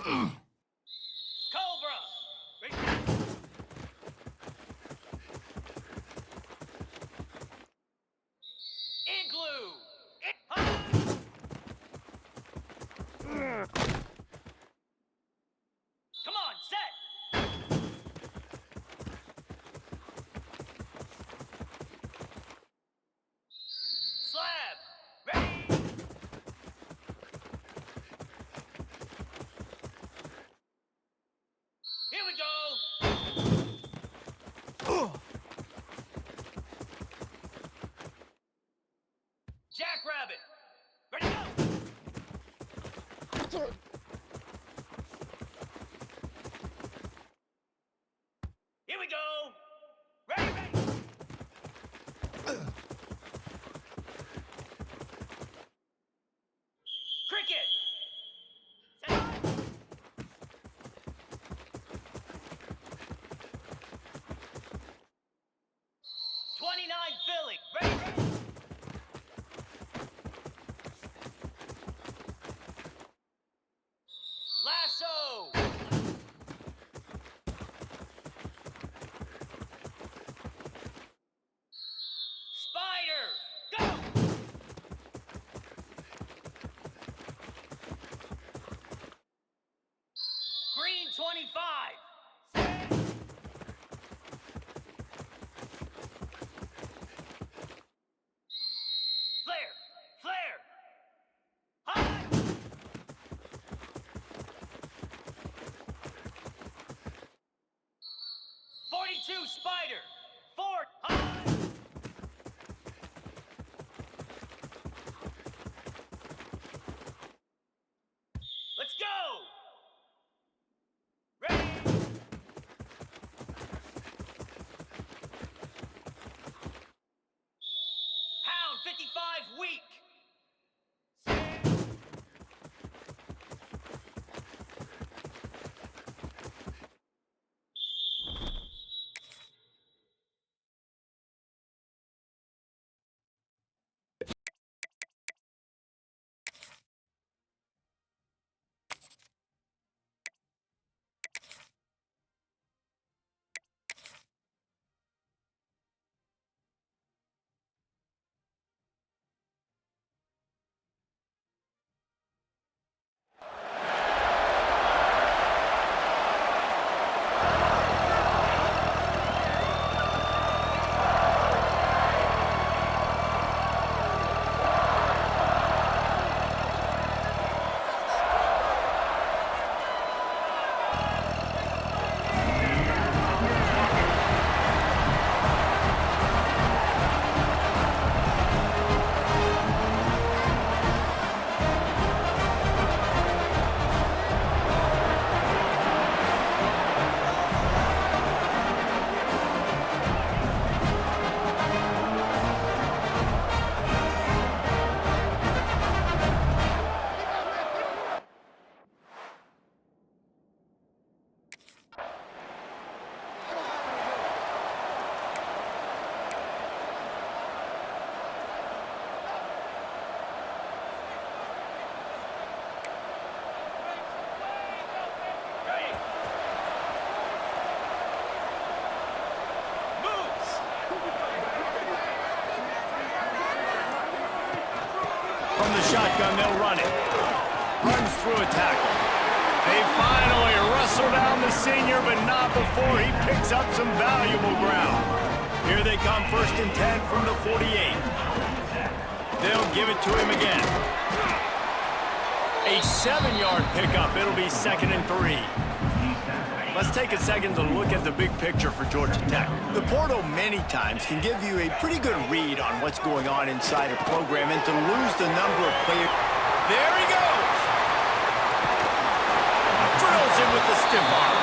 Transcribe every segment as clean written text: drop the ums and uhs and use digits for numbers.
Cobra! Igloo! Come on, set! Slab! Ready! Here we go! Jackrabbit! Ready, go! Here we go! Ready, ready! Cricket! Set up! Philly! Ready, ready! Lasso! Spider! Go! Green 25! Flare! Flare! High! 42 Spider! Fort! High! Let's go! Ready! Hound 55 weak! From the shotgun, they'll run it. Runs through a tackle. They finally wrestle down the senior, but not before he picks up some valuable ground. Here they come, 1st and 10 from the 48. They'll give it to him again. A 7-yard pickup. It'll be 2nd and 3. Let's take a second to look at the big picture for Georgia Tech. The portal many times can give you a pretty good read on what's going on inside a program, and to lose the number of players... There he goes! Drills him with the stiff arm.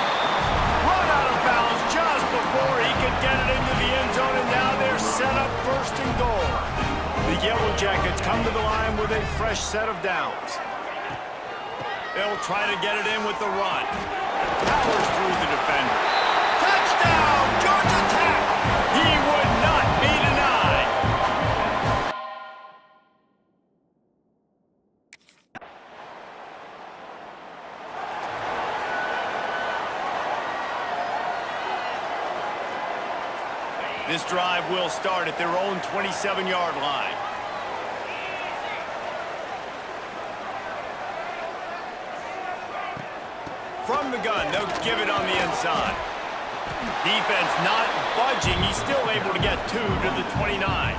Run out of bounds just before he could get it into the end zone, and now they're set up 1st and goal. The Yellow Jackets come to the line with a fresh set of downs. They'll try to get it in with the run. Powers through the defender. Touchdown, Georgia Tech! He would not be denied. This drive will start at their own 27-yard line. From the gun, they'll give it on the inside. Defense not budging. He's still able to get 2 to the 29.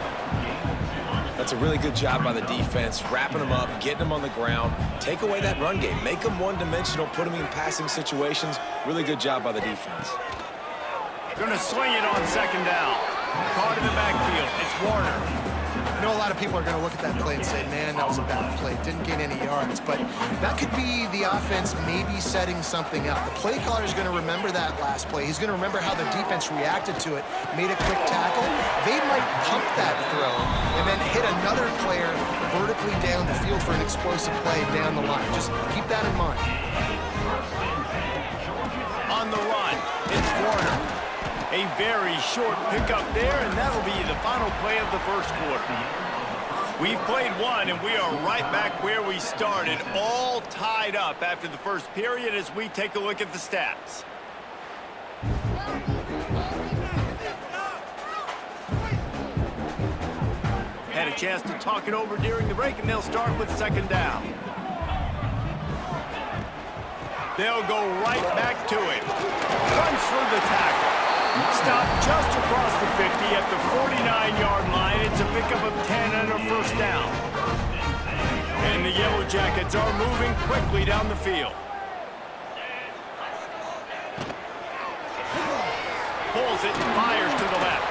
That's a really good job by the defense, wrapping them up, getting them on the ground. Take away that run game. Make them one-dimensional, put them in passing situations. Really good job by the defense. Going to swing it on second down. Caught in the backfield. It's Warner. I know a lot of people are going to look at that play and say, man, that was a bad play. Didn't gain any yards. But that could be the offense maybe setting something up. The play caller is going to remember that last play. He's going to remember how the defense reacted to it, made a quick tackle. They might pump that throw and then hit another player vertically down the field for an explosive play down the line. Just keep that in mind. On the run, it's Warner. A very short pickup there, and that'll be the final play of the first quarter. We've played one, and we are right back where we started, all tied up after the first period as we take a look at the stats. Had a chance to talk it over during the break, and they'll start with second down. They'll go right back to it. Runs through the tackle. Stopped just across the 50 at the 49-yard line. It's a pickup of 10 and a first down. And the Yellow Jackets are moving quickly down the field. Pulls it and fires to the left.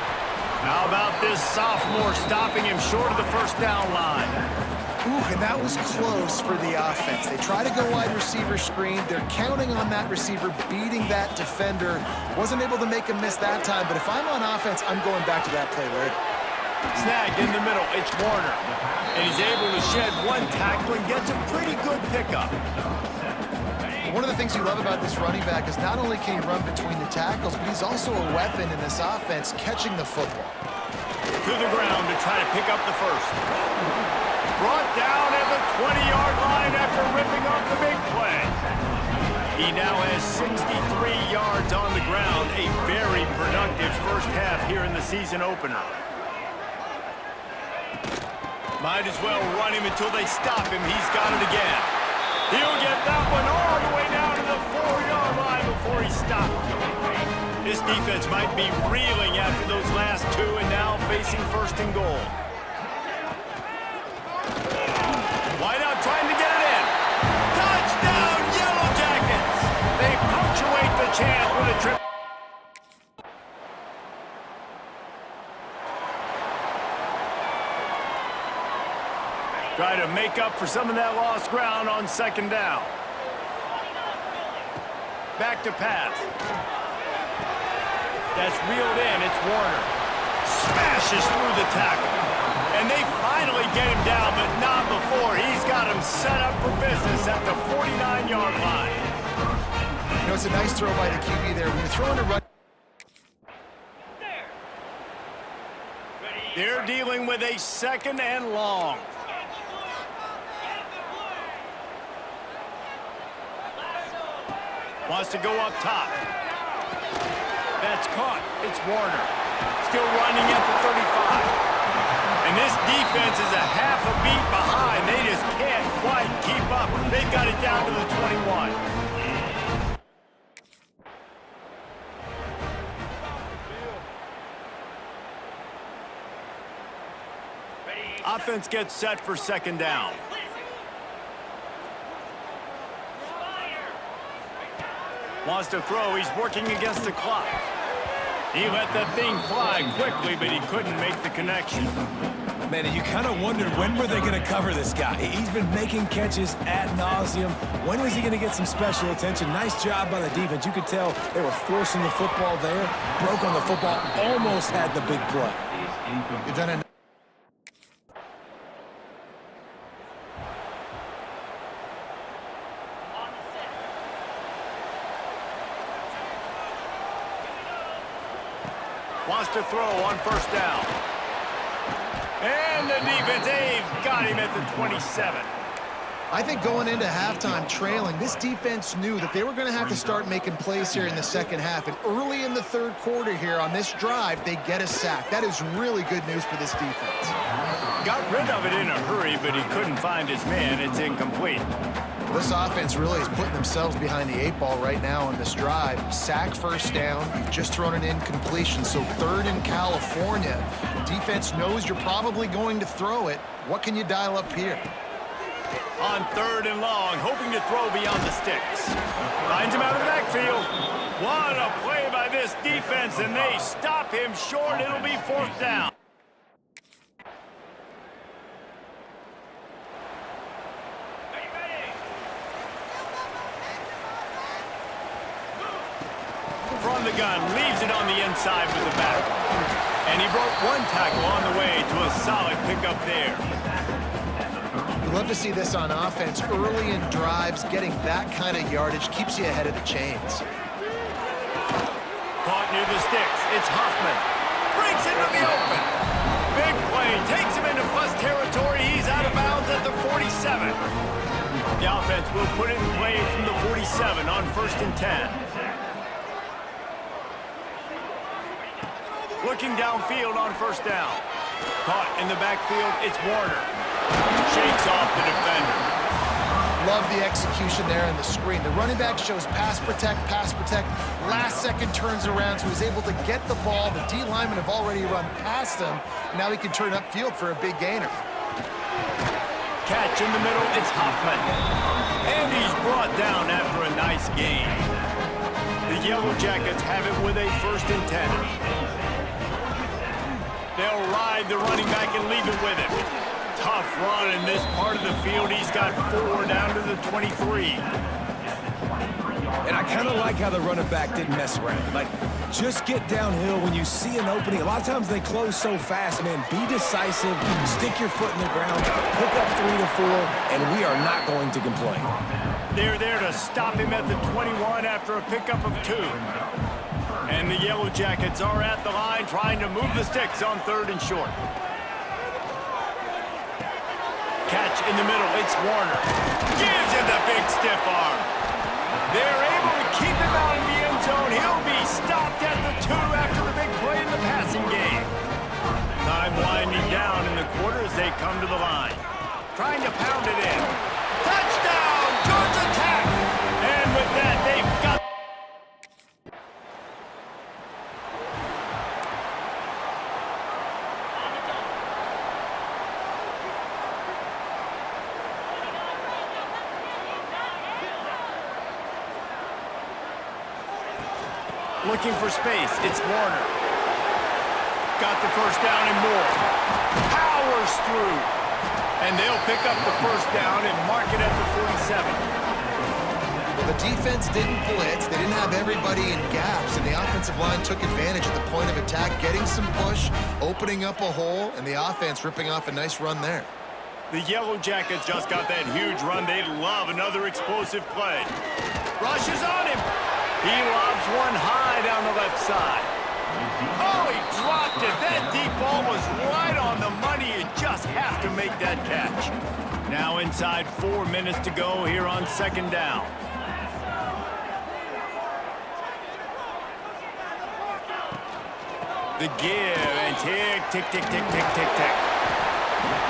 How about this sophomore stopping him short of the first down line? Ooh, and that was close for the offense. They try to go wide receiver screen. They're counting on that receiver beating that defender. Wasn't able to make him miss that time, but if I'm on offense, I'm going back to that play, Larry. Snagged in the middle, it's Warner. And he's able to shed one tackle and gets a pretty good pickup. One of the things you love about this running back is not only can he run between the tackles, but he's also a weapon in this offense, catching the football. To the ground to try to pick up the first. Brought down at the 20-yard line after ripping off the big play. He now has 63 yards on the ground, a very productive first half here in the season opener. Might as well run him until they stop him. He's got it again. He'll get that one all the way down to the 4-yard line before he stopped. This defense might be reeling after those last two and now facing first and goal. Why not trying to get it in? Touchdown, Yellow Jackets! They punctuate the chance with a trip. Try to make up for some of that lost ground on second down. Back to pass. That's reeled in. It's Warner. Smashes through the tackle. And they finally get him down, but not before. He's got him set up for business at the 49-yard line. You know, it's a nice throw by the QB there. When you're throwing a run... They're dealing with a second and long. Wants to go up top. That's caught. It's Warner. Still running at the 35. And this defense is a half a beat behind. They just can't quite keep up. They've got it down to the 21. Offense gets set for second down. Wants to throw. He's working against the clock. He let that thing fly quickly, but he couldn't make the connection. Man, you kind of wondered when were they going to cover this guy. He's been making catches ad nauseum. When was he going to get some special attention? Nice job by the defense. You could tell they were forcing the football there. Broke on the football. Almost had the big play. You've done a Wants to throw on first down. And the defense, they've got him at the 27. I think going into halftime trailing, this defense knew that they were going to have to start making plays here in the second half. And early in the third quarter here on this drive, they get a sack. That is really good news for this defense. Got rid of it in a hurry, but he couldn't find his man. It's incomplete. This offense really is putting themselves behind the 8 ball right now on this drive. Sack, first down. You've just thrown an incompletion, so third in California. Defense knows you're probably going to throw it. What can you dial up here? On third and long, hoping to throw beyond the sticks. Finds him out of the backfield. What a play by this defense, and they stop him short. It'll be fourth down. From the gun, leaves it on the inside with the back. And he broke one tackle on the way to a solid pickup there. You love to see this on offense. Early in drives, getting that kind of yardage keeps you ahead of the chains. Caught near the sticks. It's Hoffman. Breaks into the open. Big play. Takes him into plus territory. He's out of bounds at the 47. The offense will put it in play from the 47 on 1st and 10. Looking downfield on 1st down. Caught in the backfield, it's Warner. Shakes off the defender. Love the execution there in the screen. The running back shows pass protect, pass protect. Last second turns around, so he's able to get the ball. The D linemen have already run past him. Now he can turn upfield for a big gainer. Catch in the middle, it's Hoffman. And he's brought down after a nice gain. The Yellow Jackets have it with a 1st and 10. They'll ride the running back and leave it with him. Tough run in this part of the field. He's got 4 down to the 23. And I kind of like how the running back didn't mess around. Like, just get downhill when you see an opening. A lot of times they close so fast, man. Be decisive, stick your foot in the ground, pick up 3 to 4, and we are not going to complain. They're there to stop him at the 21 after a pickup of 2. And the Yellow Jackets are at the line trying to move the sticks on 3rd and short. Catch in the middle, it's Warner. Gives him the big stiff arm. They're able to keep him out in the end zone. He'll be stopped at the 2 after the big play in the passing game. Time winding down in the quarter as they come to the line. Trying to pound it in. Touchdown, Georgia Tech! And with that, they've got... Looking for space, it's Warner. Got the 1st down and more. Powers through. And they'll pick up the 1st down and mark it at the 47. Well, the defense didn't blitz. They didn't have everybody in gaps, and the offensive line took advantage of the point of attack, getting some push, opening up a hole, and the offense ripping off a nice run there. The Yellow Jackets just got that huge run. They love another explosive play. Rushes on him. He lobs one high down the left side. Oh, he dropped it. That deep ball was right on the money. You just have to make that catch. Now inside 4 minutes to go here on 2nd down. The give and tick, tick, tick, tick, tick, tick, tick.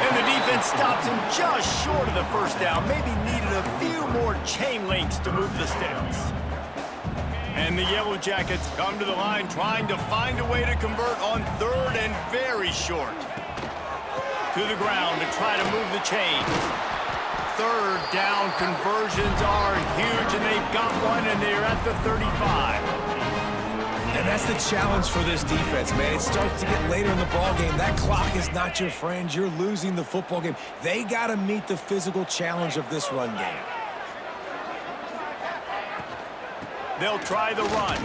And the defense stops him just short of the 1st down. Maybe needed a few more chain links to move the sticks. And the Yellow Jackets come to the line trying to find a way to convert on 3rd and very short. To the ground to try to move the chains. 3rd down conversions are huge, and they've got one, and they're at the 35. And that's the challenge for this defense, man. It starts to get later in the ball game. That clock is not your friend. You're losing the football game. They got to meet the physical challenge of this run game. They'll try the run.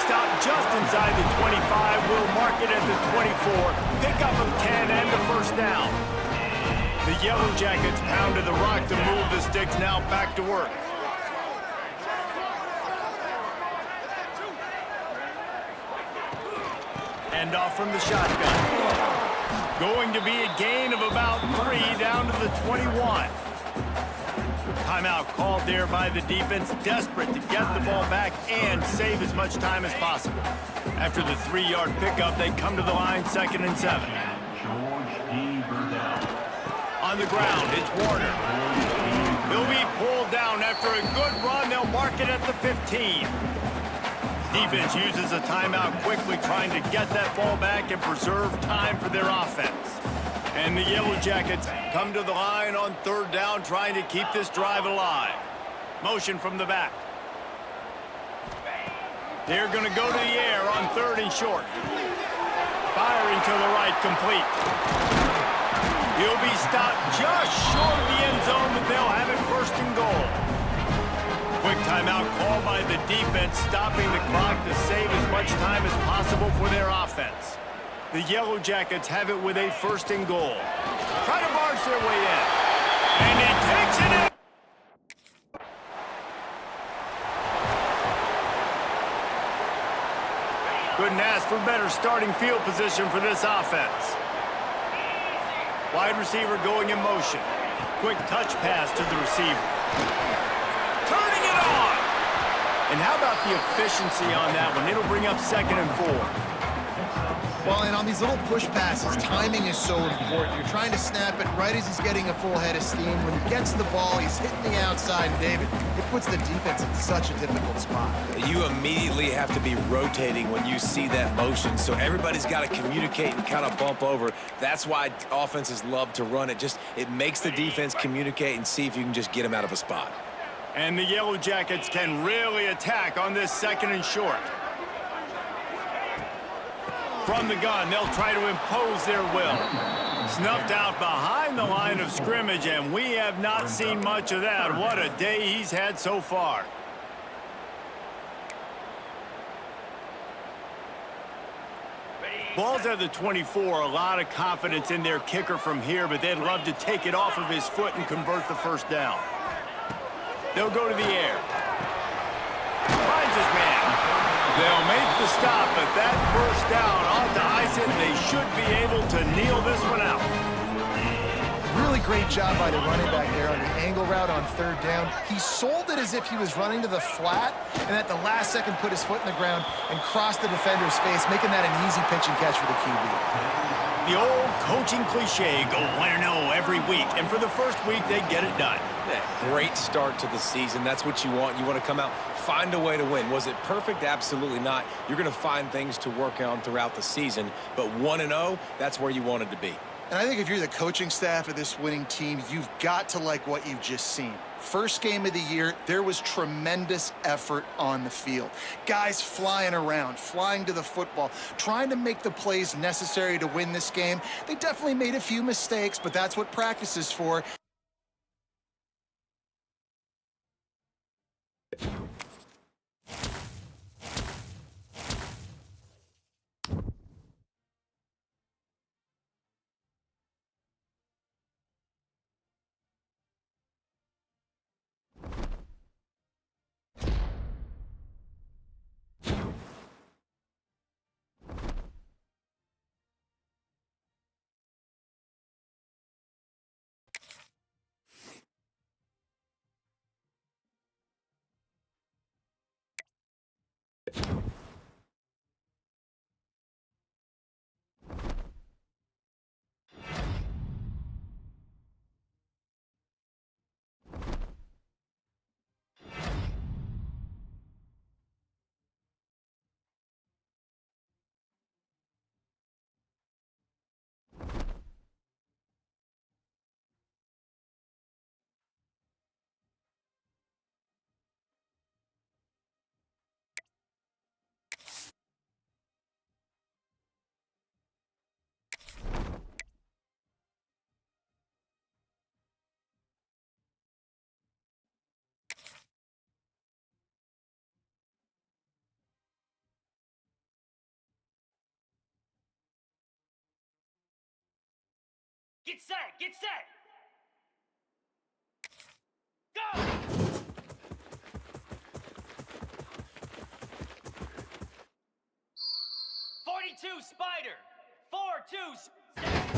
Stop just inside the 25. We'll mark it at the 24. Pickup of 10 and the 1st down. The Yellow Jackets pounded the rock to move the sticks. Now back to work. And off from the shotgun. Going to be a gain of about 3 down to the 21. Timeout called there by the defense, desperate to get the ball back and save as much time as possible. After the 3-yard pickup, they come to the line, 2nd and 7. On the ground, it's Warner. He'll be pulled down after a good run. They'll mark it at the 15. Defense uses a timeout quickly, trying to get that ball back and preserve time for their offense. And the Yellow Jackets come to the line on 3rd down, trying to keep this drive alive. Motion from the back. They're going to go to the air on 3rd and short. Firing to the right, complete. He'll be stopped just short of the end zone, but they'll have it 1st and goal. Quick timeout called by the defense, stopping the clock to save as much time as possible for their offense. The Yellow Jackets have it with a 1st and goal. Try to barge their way in. And he takes it in. Couldn't ask for better starting field position for this offense. Wide receiver going in motion. Quick touch pass to the receiver. Turning it on! And how about the efficiency on that one? It'll bring up 2nd and 4. Well, and on these little push passes, timing is so important. You're trying to snap it right as he's getting a full head of steam. When he gets the ball, he's hitting the outside, and David, it puts the defense in such a difficult spot. You immediately have to be rotating when you see that motion, so everybody's got to communicate and kind of bump over. That's why offenses love to run it. It makes the defense communicate and see if you can just get them out of a spot. And the Yellow Jackets can really attack on this 2nd and short. From the gun, they'll try to impose their will. Snuffed out behind the line of scrimmage, and we have not seen much of that. What a day he's had so far. Ball's at the 24. A lot of confidence in their kicker from here, but they'd love to take it off of his foot and convert the 1st down. They'll go to the air. Finds his man. They'll make the stop, but that 1st down ought to ice it. They should be able to kneel this one out. Really great job by the running back there on the angle route on 3rd down. He sold it as if he was running to the flat, and at the last second put his foot in the ground and crossed the defender's face, making that an easy pitch and catch for the QB. The old coaching cliche, go 1-0 every week, and for the 1st week, they get it done. Great start to the season. That's what you want. You want to come out, find a way to win. Was it perfect? Absolutely not. You're going to find things to work on throughout the season, but 1-0, that's where you wanted to be. And I think if you're the coaching staff of this winning team, you've got to like what you've just seen. First game of the year, there was tremendous effort on the field. Guys flying around, flying to the football, trying to make the plays necessary to win this game. They definitely made a few mistakes, but that's what practice is for. Get set! Get set! Go! 42 Spider! 4-2...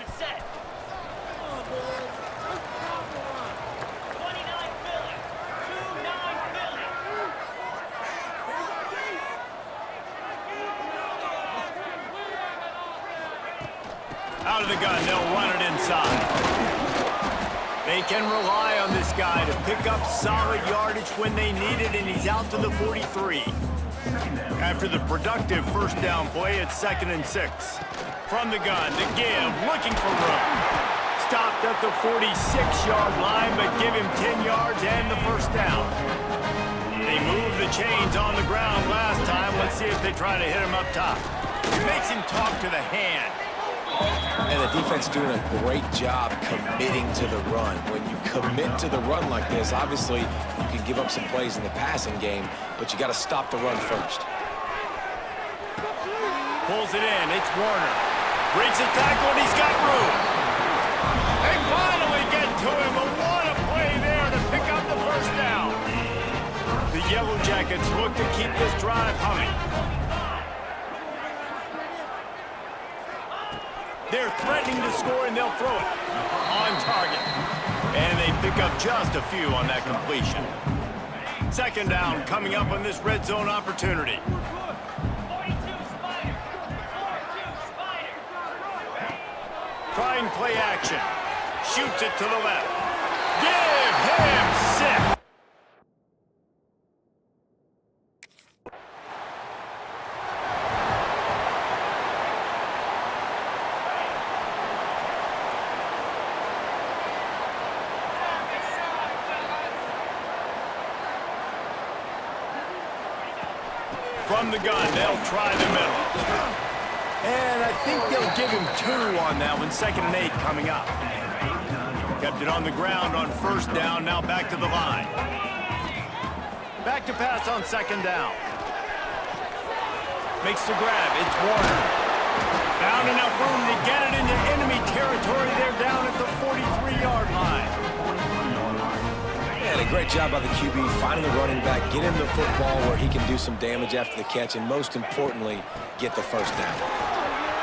the set. 29 Philly. 2-9 Philly. Out of the gun, they'll run it inside. They can rely on this guy to pick up solid yardage when they need it, and he's out to the 43. After the productive first down play, it's 2nd and 6. From the gun, to give, looking for room. Stopped at the 46-yard line, but give him 10 yards and the first down. They moved the chains on the ground last time. Let's see if they try to hit him up top. It makes him talk to the hand. And the defense doing a great job committing to the run. When you commit to the run like this, obviously you can give up some plays in the passing game, but you got to stop the run first. Pulls it in. It's Warner. Breaks a tackle, and he's got room. They finally get to him, but what a play there to pick up the first down. The Yellow Jackets look to keep this drive humming. They're threatening to score, and they'll throw it. On target. And they pick up just a few on that completion. 2nd down coming up on this red zone opportunity. 42 Spider. 42 Spider. Trying play action. Shoots it to the left. Give him 6. From the gun, they'll try the middle. And I think they'll give him 2 on that one. 2nd and 8 coming up. Kept it on the ground on first down, now back to the line. Back to pass on 2nd down. Makes the grab, it's Warner. Found enough room to get it into enemy territory. They're down at the 43-yard line. And a great job by the QB finding the running back, get him the football where he can do some damage after the catch, and most importantly, get the first down.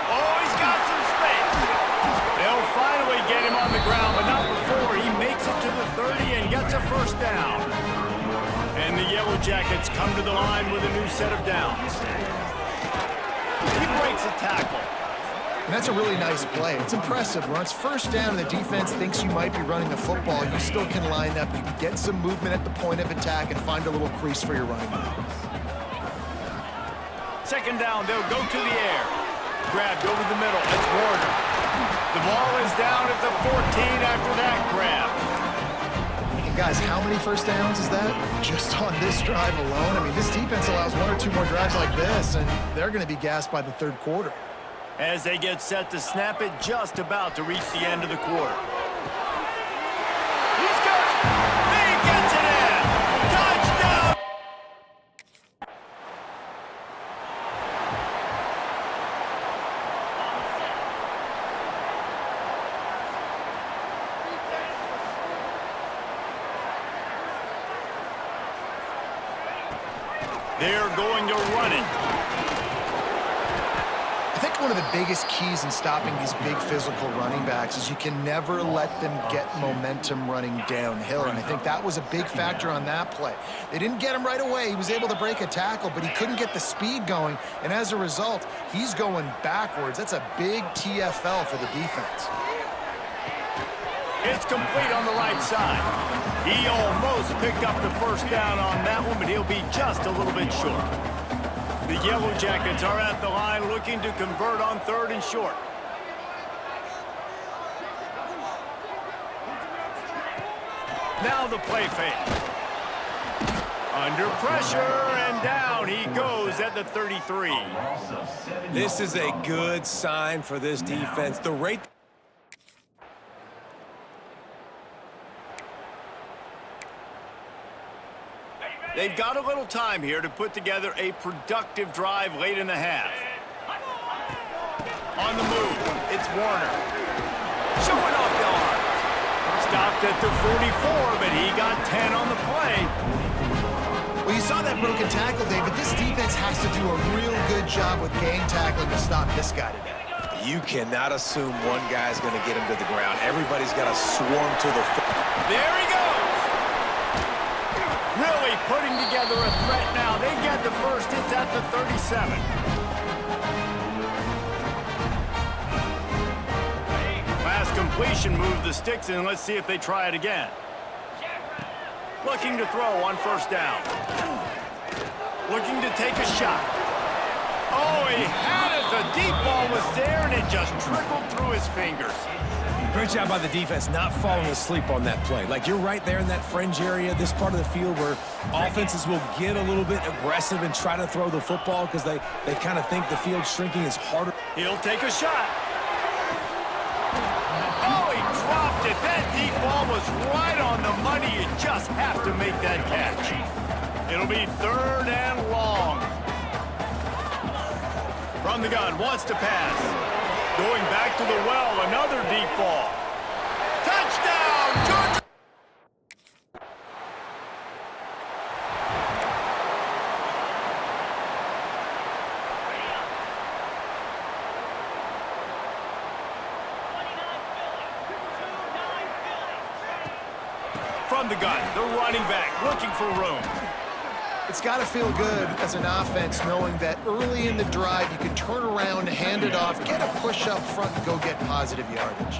Oh, he's got some space. They'll finally get him on the ground, but not before he makes it to the 30 and gets a first down. And the Yellow Jackets come to the line with a new set of downs. He breaks a tackle. And that's a really nice play. It's impressive. When it's first down and the defense thinks you might be running the football, you still can line up. You can get some movement at the point of attack and find a little crease for your running back. 2nd down, they'll go to the air. Grabbed over the middle. It's Warner. The ball is down at the 14 after that grab. And guys, how many first downs is that? Just on this drive alone? I mean, this defense allows 1 or 2 more drives like this, and they're going to be gassed by the 3rd quarter. As they get set to snap it, just about to reach the end of the quarter. He's got it! He gets it in! Touchdown! They're going to run it. I think one of the biggest keys in stopping these big physical running backs is you can never let them get momentum running downhill, and I think that was a big factor on that play. They didn't get him right away. He was able to break a tackle, but he couldn't get the speed going, and as a result, he's going backwards. That's a big TFL for the defense. It's complete on the right side. He almost picked up the first down on that one, but he'll be just a little bit short. The Yellow Jackets are at the line looking to convert on 3rd and short. Now the play fake. Under pressure, and down he goes at the 33. This is a good sign for this defense. The rate... They've got a little time here to put together a productive drive late in the half. On the move, it's Warner. Showing off the arm. Stopped at the 44, but he got 10 on the play. Well, you saw that broken tackle, David. This defense has to do a real good job with gang tackling to stop this guy today. You cannot assume one guy's going to get him to the ground. Everybody's got to swarm to the foot. There he goes. Really putting together a threat now. They get the first. It's at the 37. Pass completion, move the sticks in. Let's see if they try it again. Looking to throw on first down. Looking to take a shot. Oh, he had it. The deep ball was there, and it just trickled through his fingers. Great job by the defense not falling asleep on that play. Like, you're right there in that fringe area, this part of the field where offenses will get a little bit aggressive and try to throw the football because they kind of think the field's shrinking is harder. He'll take a shot. Oh, he dropped it. That deep ball was right on the money. You just have to make that catch. It'll be 3rd and long. From the gun, wants to pass. Going back to the well, another deep ball. Touchdown, Georgia! From the gun, the running back looking for room. It's got to feel good as an offense knowing that early in the drive you can turn around, hand it off, get a push up front, and go get positive yardage.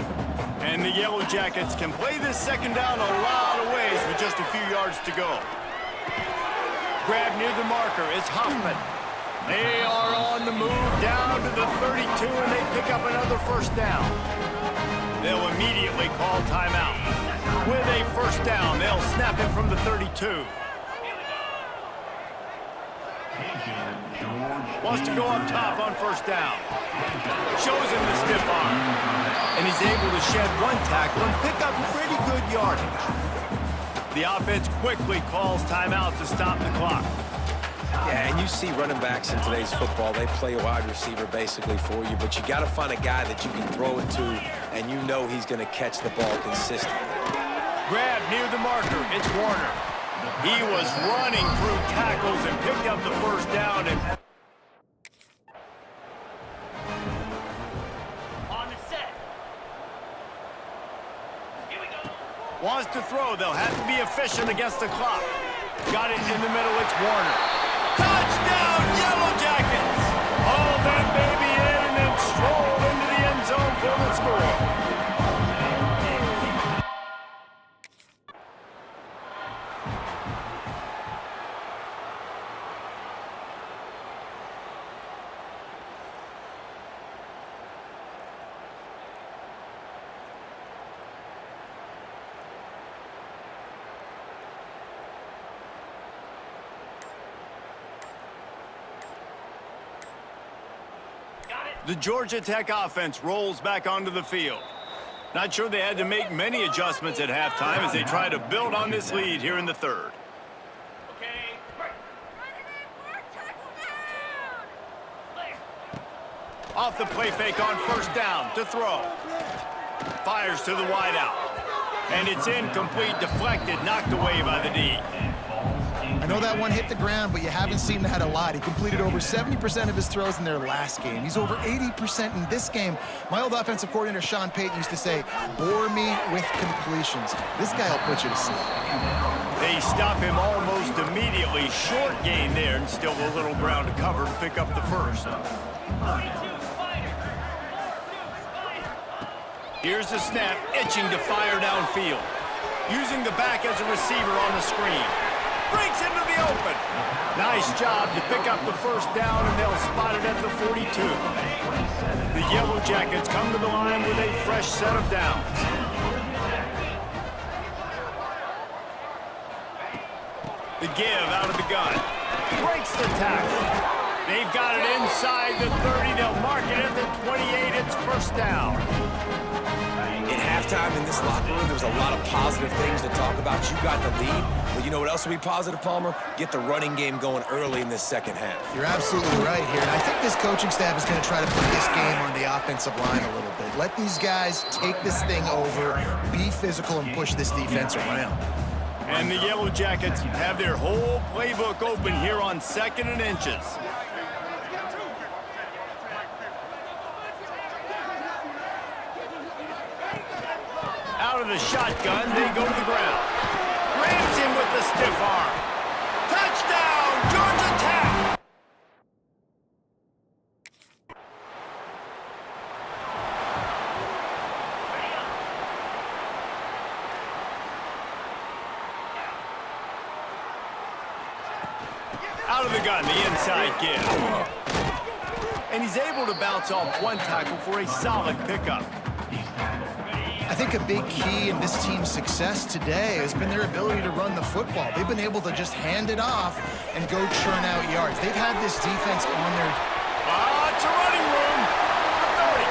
And the Yellow Jackets can play this second down a lot of ways with just a few yards to go. Grab near the marker is Hoffman. They are on the move down to the 32, and they pick up another first down. They'll immediately call timeout. With a first down, they'll snap it from the 32. Wants to go up top on first down. Shows him the stiff arm. And he's able to shed one tackle and pick up pretty good yardage. The offense quickly calls timeout to stop the clock. Yeah, and you see running backs in today's football, they play a wide receiver basically for you, but you got to find a guy that you can throw it to, and you know he's going to catch the ball consistently. Grab near the marker. It's Warner. He was running through tackles and picked up the first down. And On the set. Here we go. wants to throw. They'll have to be efficient against the clock. Got it in the middle. It's Warner. Touchdown, Yellow Jackets! Haul that baby in and then stroll into the end zone for the score. The Georgia Tech offense rolls back onto the field. Not sure they had to make many adjustments at halftime as they try to build on this lead here in the third. Okay. Break. Off the play fake on first down to throw. Fires to the wideout. And it's incomplete, deflected, knocked away by the D. I know that one hit the ground, but you haven't seen that a lot. He completed over 70% of his throws in their last game. He's over 80% in this game. My old offensive coordinator, Sean Payton, used to say, bore me with completions. This guy will put you to sleep. They stop him almost immediately. Short gain there and still a little ground to cover to pick up the first. Here's the snap, itching to fire downfield. Using the back as a receiver on the screen. Breaks into the open. Nice job to pick up the first down, and they'll spot it at the 42. The Yellow Jackets come to the line with a fresh set of downs. The give out of the gun. Breaks the tackle. They've got it inside the 30. They'll mark it at the 28. It's first down. In halftime in this locker room, there was a lot of positive things to talk about. You got the lead, but you know what else will be positive, Palmer? Get the running game going early in this second half. You're absolutely right here. And I think this coaching staff is going to try to put this game on the offensive line a little bit. Let these guys take this thing over, be physical, and push this defense around. And the Yellow Jackets have their whole playbook open here on 2nd and inches. of the shotgun, they go to the ground. Rams him with the stiff arm. Touchdown, Georgia Tech! Out of the gun, the inside give. And he's able to bounce off one tackle for a solid pickup. I think a big key in this team's success today has been their ability to run the football. They've been able to just hand it off and go churn out yards. They've had this defense on their... It's a running room. 30.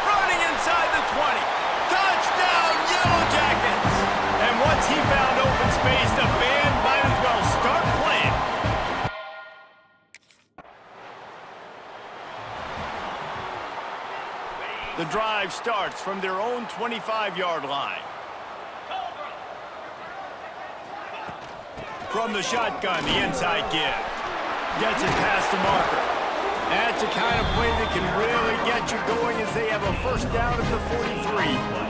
Running inside the 20. Touchdown, Yellow Jackets! And once he found open space, the band might as well start playing. The drive starts from their own 25-yard line. From the shotgun, the inside give. Gets it past the marker. That's the kind of play that can really get you going as they have a first down at the 43.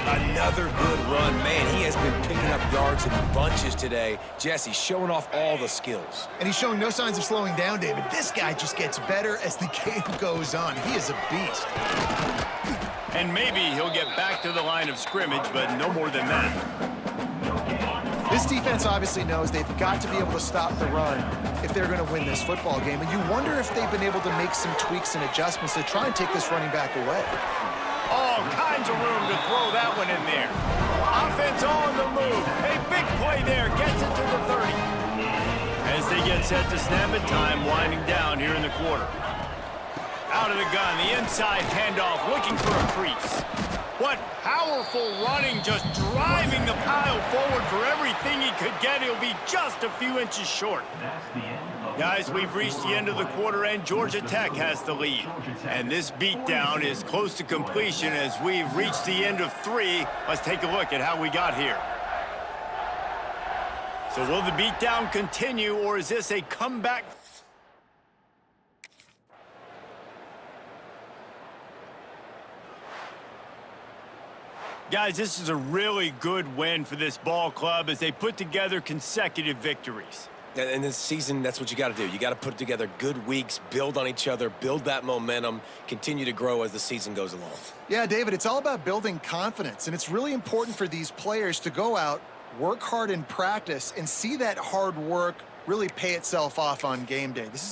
Another good run. Man, he has been picking up yards in bunches today. Jesse showing off all the skills. And he's showing no signs of slowing down, David. This guy just gets better as the game goes on. He is a beast. And maybe he'll get back to the line of scrimmage, but no more than that. This defense obviously knows they've got to be able to stop the run if they're going to win this football game. And you wonder if they've been able to make some tweaks and adjustments to try and take this running back away. All kinds of room to throw that one in there. Offense on the move. A big play there. Gets it to the 30. As they get set to snap it, time winding down here in the quarter. Out of the gun, the inside handoff, looking for a crease. What powerful running, just driving the pile forward for everything he could get. He'll be just a few inches short. Guys, we've reached the end of the quarter, and Georgia Tech has the lead. And this beatdown is close to completion as we've reached the end of 3. Let's take a look at how we got here. So will the beatdown continue, or is this a comeback? Guys, this is a really good win for this ball club as they put together consecutive victories. And this season, that's what you got to do. You got to put together good weeks, build on each other, build that momentum, continue to grow as the season goes along. Yeah, David, it's all about building confidence, and it's really important for these players to go out, work hard in practice, and see that hard work really pay itself off on game day. This is